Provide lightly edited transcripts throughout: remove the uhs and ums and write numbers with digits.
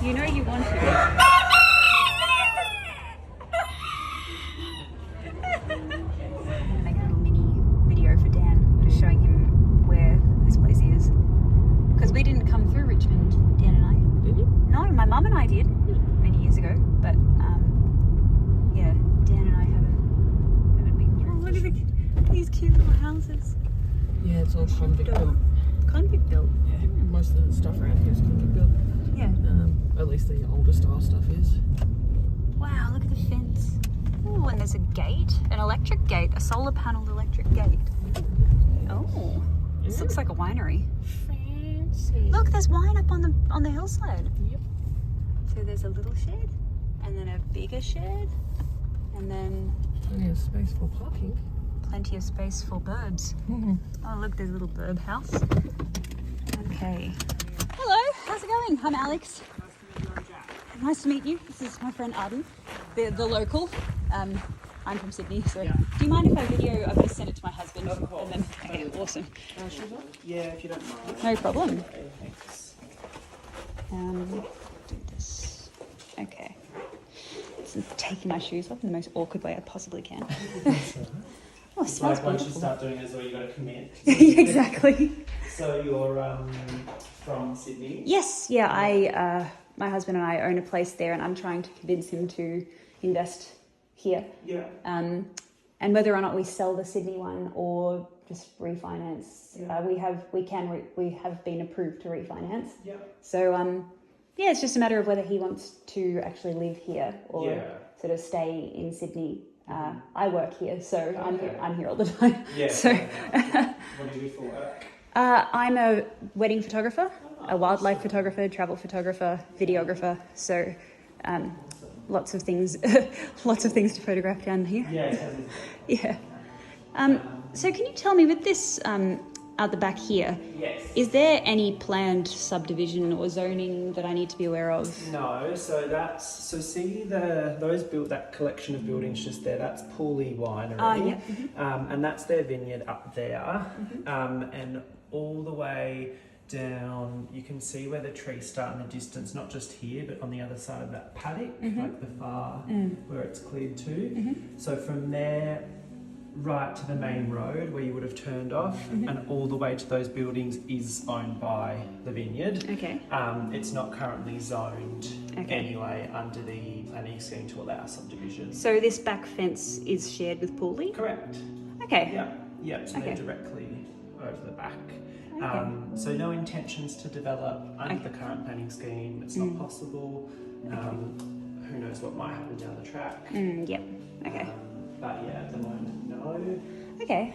You know you want to. Make a little mini video for Dan, just showing him where this place is. Because we didn't come through Richmond, Dan and I. Did you? No, my mum and I did many years ago, but yeah, Dan and I haven't been through. Oh, look at these cute little houses. Yeah, it's all convict built. Convict built. Yeah, most of the stuff around here is convict built. Yeah. At least the older style stuff is. Wow, look at the fence. Oh, and there's a gate, an electric gate, a solar panelled electric gate. Oh, this looks like a winery. Fancy. Look, there's wine up on the hillside. Yep. So there's a little shed, and then a bigger shed, and then Plenty of space for parking. plenty of space for birds. Mm-hmm. Oh, look, there's a little bird house. Okay. Hello, how's it going? I'm Alex. Nice to meet you. This is my friend Arden, the local. I'm from Sydney, so do you mind if I video? I'm going to send it to my husband. Of course. And then, okay, awesome. Yeah, if you don't mind. No problem. Okay, thanks. Do this. Okay. So taking my shoes off in the most awkward way I possibly can. Oh, it smells Like once you wonderful. start doing it, is all you got to commit. Exactly. So you're from Sydney? Yes, yeah, my husband and I own a place there, and I'm trying to convince him to invest here. Yeah. And whether or not we sell the Sydney one or just refinance, Yeah. we have been approved to refinance. Yeah. So yeah, it's just a matter of whether he wants to actually live here or Yeah. sort of stay in Sydney. I work here, so Okay. I'm here all the time. Yeah. So What do you do for work? I'm a wedding photographer, a wildlife photographer, travel photographer, videographer. So lots of things, lots of things to photograph down here. Yeah, it has Yeah. So can you tell me, with this out the back here, Yes. is there any planned subdivision or zoning that I need to be aware of? No, so see that collection of buildings just there. That's Pooley Winery, Yeah. and that's their vineyard up there, and all the way down. You can see where the trees start in the distance, not just here, but on the other side of that paddock, like the far where it's cleared to. So from there, right to the main road where you would have turned off, and all the way to those buildings is owned by the vineyard. Okay. It's not currently zoned anyway under the planning scheme to allow subdivision. So this back fence is shared with Pooley? Correct. Okay. Yeah. So Okay. they're directly over the back. Okay. So no intentions to develop under the current planning scheme. It's not possible. Who knows what might happen down the track. Yep. Okay. But yeah, at the moment, no. Okay.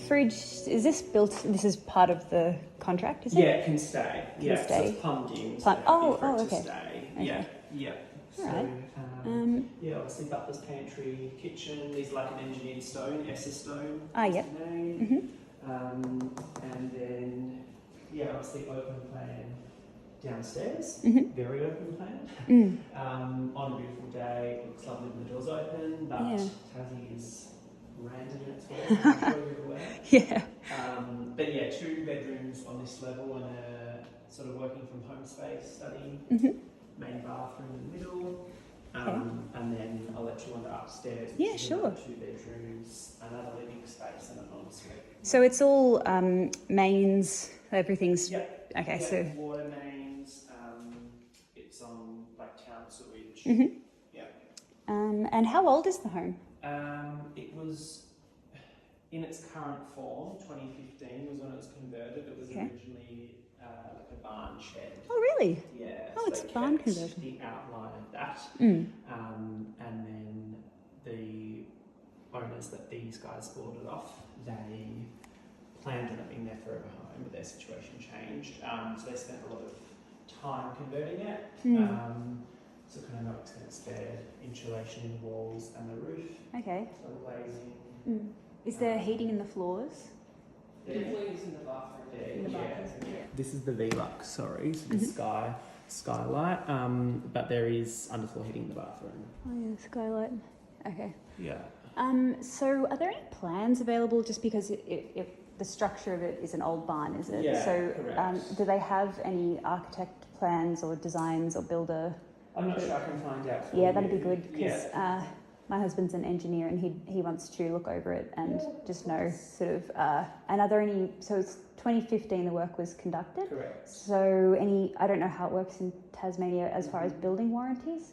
Fridge, is this built? This is part of the contract, is it? Yeah, it can stay. So stay. it's plumbed in. So Plum- they're oh, happy for it to okay. stay. Okay. Yeah. So, Alright. yeah, obviously butler's pantry, kitchen. These like an engineered stone, Essa stone. Yep. is the name. And then, yeah, obviously open plan downstairs. Very open plan. On a beautiful day, it looks lovely when the door's open, but Yeah. Tassie is random in its way. I'm sure you're aware. Yeah. But yeah, 2 bedrooms on this level and a sort of working from home space, study, main bathroom in the middle. And then I'll let you wander upstairs. which Yeah, is sure. another 2 bedrooms, another living space, and an ensuite. So it's all mains. Everything's Yep. okay. Yeah, So water mains. It's on like town sewage. Yeah. and how old is the home? It was in its current form. 2015 was when it was converted. It was originally like a barn shed. Oh, really? Yeah. Oh, so it's they barn kept conversion. the outline of that. And then the owners that these guys bought it off, they planned on it being their forever home, but their situation changed. So they spent a lot of time converting it. So kind of no expense there. Insulation in the walls and the roof. Okay. So glazing. Is there heating in the floors? There definitely is in the bathroom there. In the yeah. bathroom, yeah. This is the Velux, sorry, so the skylight. But there is underfloor heating in the bathroom. Oh yeah, skylight. Okay. Yeah. So are there any plans available? Just because the structure of it is an old barn, is it? Yeah, So correct. do they have any architect plans or designs or builder? I'm not sure I can find out for you. Yeah, that'd be good because Yeah. my husband's an engineer and he wants to look over it and just know sort of. And are there any? So it's 2015 the work was conducted. Correct. So I don't know how it works in Tasmania as far as building warranties.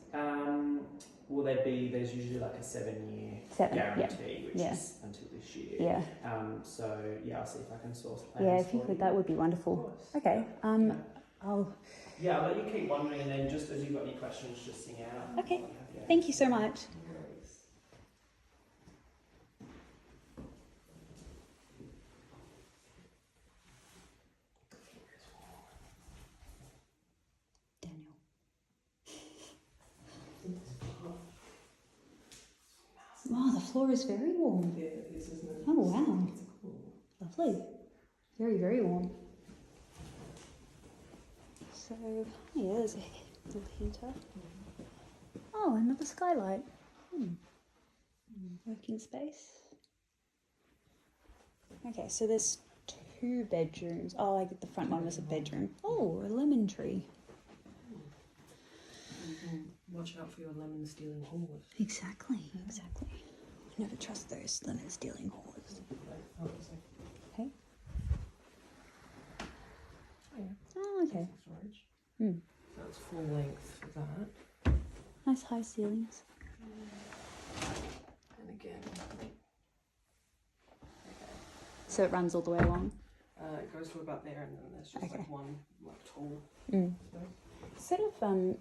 Well, there's usually like a 7-year guarantee, which is until this year. Yeah. So yeah, I'll see if I can source plans. Yeah, if you could, that would be wonderful. Okay. I'll. Yeah, I'll let you keep wondering, and then just as you've got any questions, just sing out. Okay. Thank you so much. Daniel. Oh, the floor is very warm. Yeah, it is, isn't it? Oh, wow. It's cool. Lovely. Very, very warm. So, yeah, there's a little heater. Oh, another skylight. Working space. Okay, so there's 2 bedrooms. Oh, I get the front one was a bedroom. Oh, a lemon tree. Watch out for your lemon stealing horse. Exactly. Never trust those lemon stealing whores. Okay. Oh, yeah. Oh, okay. Storage. Hmm. So it's full length for that. Nice high ceilings. And again, So it runs all the way along. it goes to about there, and then there's just Okay. like one like tall. Sort of,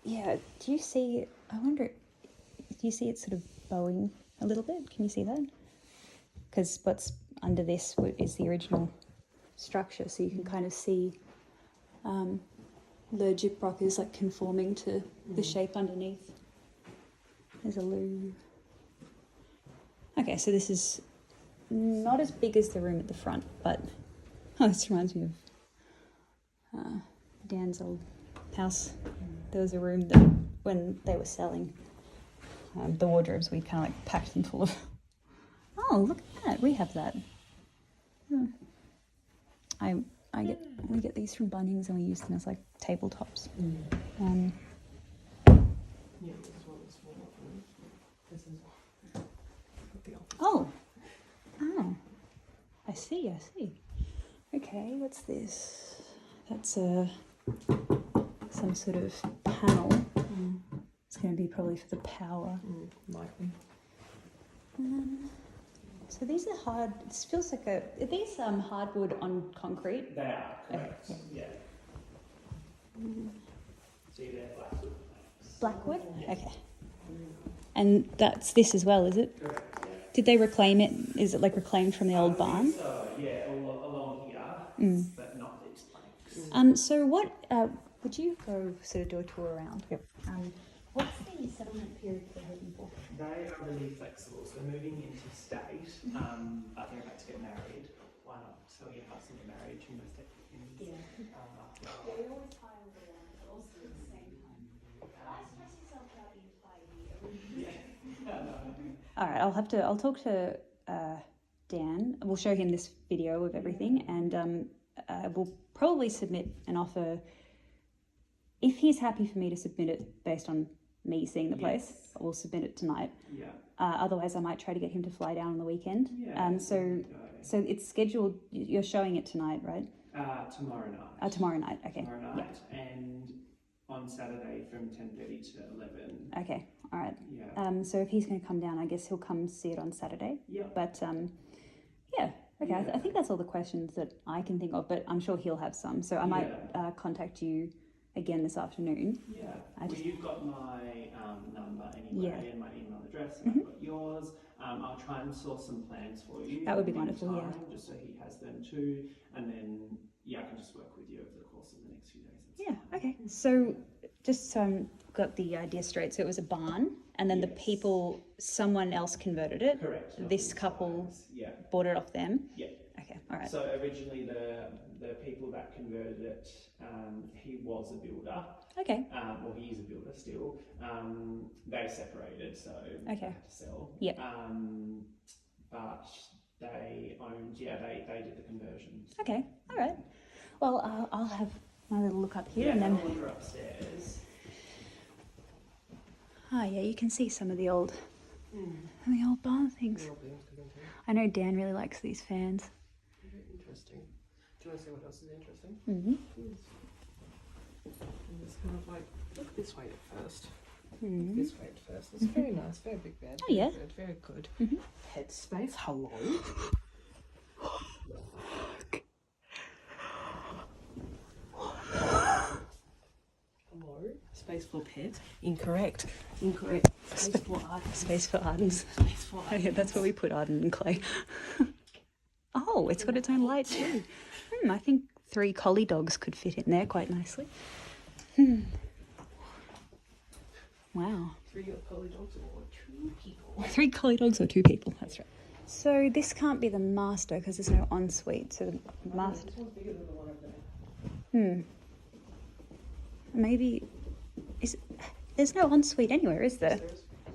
yeah, do you see, I wonder, do you see it sort of bowing a little bit? Can you see that? Because what's under this is the original structure, so you can kind of see the gyprock is like conforming to the shape underneath. There's a loo. Okay, so this is not as big as the room at the front, but this reminds me of Dan's old house. There was a room that when they were selling the wardrobes, we kind of like packed them full of. Oh, look at that! We have that. We get these from Bunnings and we use them as like tabletops. Yeah, this one is small. This is the office. Oh, I see. Okay, what's this? That's some sort of panel. It's going to be probably for the power. Likely. So these are hard. This feels like are these hardwood on concrete? They are, correct. Okay, Yeah. See, they're Blackwood planks. Blackwood? Yes. Okay. And that's this as well, is it? Correct, yeah. Did they reclaim it? Is it like reclaimed from the old barn? So, yeah, along here, but not these planks. So what, would you go sort of do a tour around? Yep. What's the settlement period they're hoping for? They are really flexible, so moving into state, but they're about to get married. Why not tell your husband you're married? You must take him. Yeah. We always tie all the land, but also at the same time. Why stress yourself out being All right, I'll talk to Dan. We'll show him this video of everything, and we'll probably submit an offer. If he's happy for me to submit it based on me seeing the place, we'll submit it tonight. Yeah. Otherwise, I might try to get him to fly down on the weekend. Yeah. So it's scheduled. You're showing it tonight, right? Tomorrow night. Tomorrow night. Okay. Tomorrow night, and on Saturday from 10:30 to 11. Okay. All right. Yeah. So if he's going to come down, I guess he'll come see it on Saturday. Yeah. But yeah. Okay. Yeah. I think that's all the questions that I can think of, but I'm sure he'll have some. So I might contact you again this afternoon. Yeah. I just- You've got my number anyway, and my email address, and I've got yours. I'll try and source some plans for you. That would be in the wonderful, yeah. meantime, just so he has them too, and then I can just work with you over the course of the next few days. That's Yeah. fine. Okay. So just got the idea straight. So it was a barn, and then the people, someone else converted it. Correct. not This these couple guys. Yeah. bought it off them. Yeah. Okay. All right. So originally the people that converted it, he was a builder. Okay. Well, he is a builder still. They separated, so Okay. they had to sell. Yep. But they owned. Yeah, they did the conversions. Okay, all right. Well, I'll have my little look up here Yeah, and then. I'll wander upstairs. Oh yeah, you can see some of the old barn things. The old things come into it. I know Dan really likes these fans. Very interesting. Do you want to see what else is interesting? Mm-hmm. And it's kind of like, look this way at first. Mm-hmm. This way at first. It's very nice, very big bed. Oh, yeah. Good, very good. Mhm. Headspace, hello. Hello. Space for pet. Incorrect. Incorrect. Space for art. Space for Ardens. Space for Oh yeah, that's where we put Arden and Clay. Oh, it's got its own light too. I think 3 collie dogs could fit in there quite nicely. Wow. 3 collie dogs or 2 people. 3 collie dogs or 2 people, that's right. So this can't be the master because there's no ensuite. So the master. This one's bigger than the one over there. Maybe there's no ensuite anywhere, is there?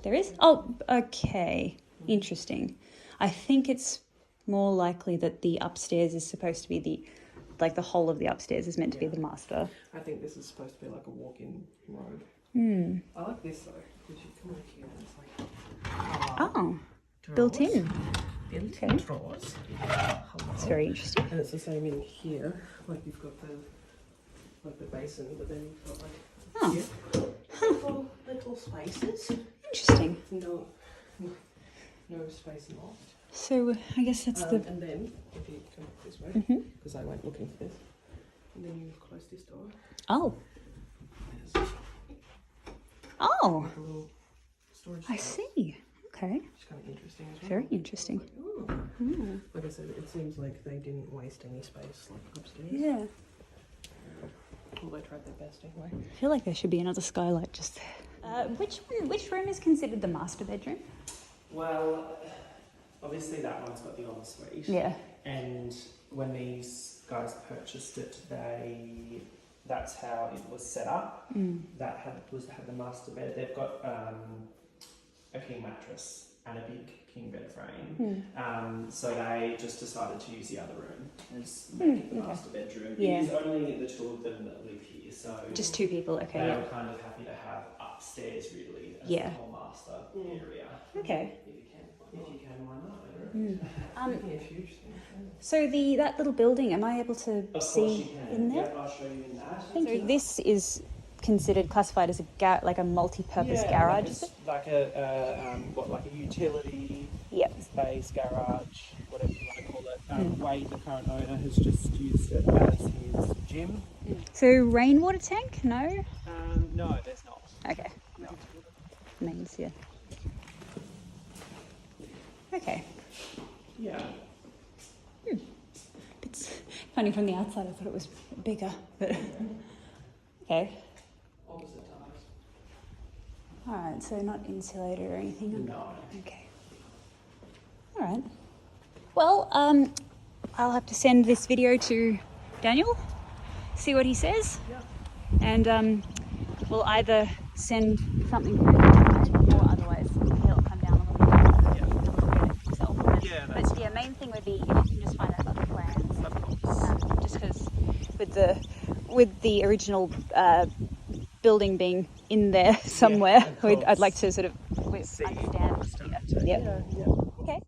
There is? Oh, okay. Interesting. I think it's more likely that the upstairs is supposed to be the whole of the upstairs is meant to be the master. I think this is supposed to be like a walk-in road. I like this though, because you come over here and it's like Oh, built in. built-in Okay. drawers. It's very interesting. And it's the same in here. Like you've got the basin, but then you've got like Oh. here, little spaces. Interesting. No space loft. So I guess that's the. And then if you come this way, because I went looking for this, and then you close this door. Oh. There's Oh, like a little storage. I spot, see. Okay. which is kind of interesting as well. Very interesting. Like, ooh. Like I said, it seems like they didn't waste any space like upstairs. Yeah. Well, they tried their best anyway. I feel like there should be another skylight just there. Which room is considered the master bedroom? Well, obviously that one's got the ensuite. Yeah. And when these guys purchased it, that's how it was set up. That had the master bed. They've got a king mattress and a big king bed frame. So they just decided to use the other room as the master bedroom. Yeah. It is only the 2 of them that live here, so Just 2 people. Okay. they Yeah. were kind of happy to have upstairs really as Yeah. the whole master area. Okay. If you can mind that. Yeah, huge thing. So that little building, am I able to Of course see you can. in there? Yep, I'll show you in that. So this is considered classified as a multi-purpose garage, is it? Like like a utility Yep. space, garage, whatever you want to call it. Wade, the current owner, has just used it as his gym. So rainwater tank? No. No, there's not. Okay. Means yeah. Okay. Yeah. It's funny from the outside. I thought it was bigger, but okay. Opposite times. All right. So not insulated or anything. No. Okay. All right. Well, I'll have to send this video to Daniel, see what he says, and we'll either send something through or otherwise he'll come down and look at it himself. Yeah, But yeah, main thing would be if you can just find out about the plans, just because with the original building being in there somewhere, I'd like to sort of understand. Yeah.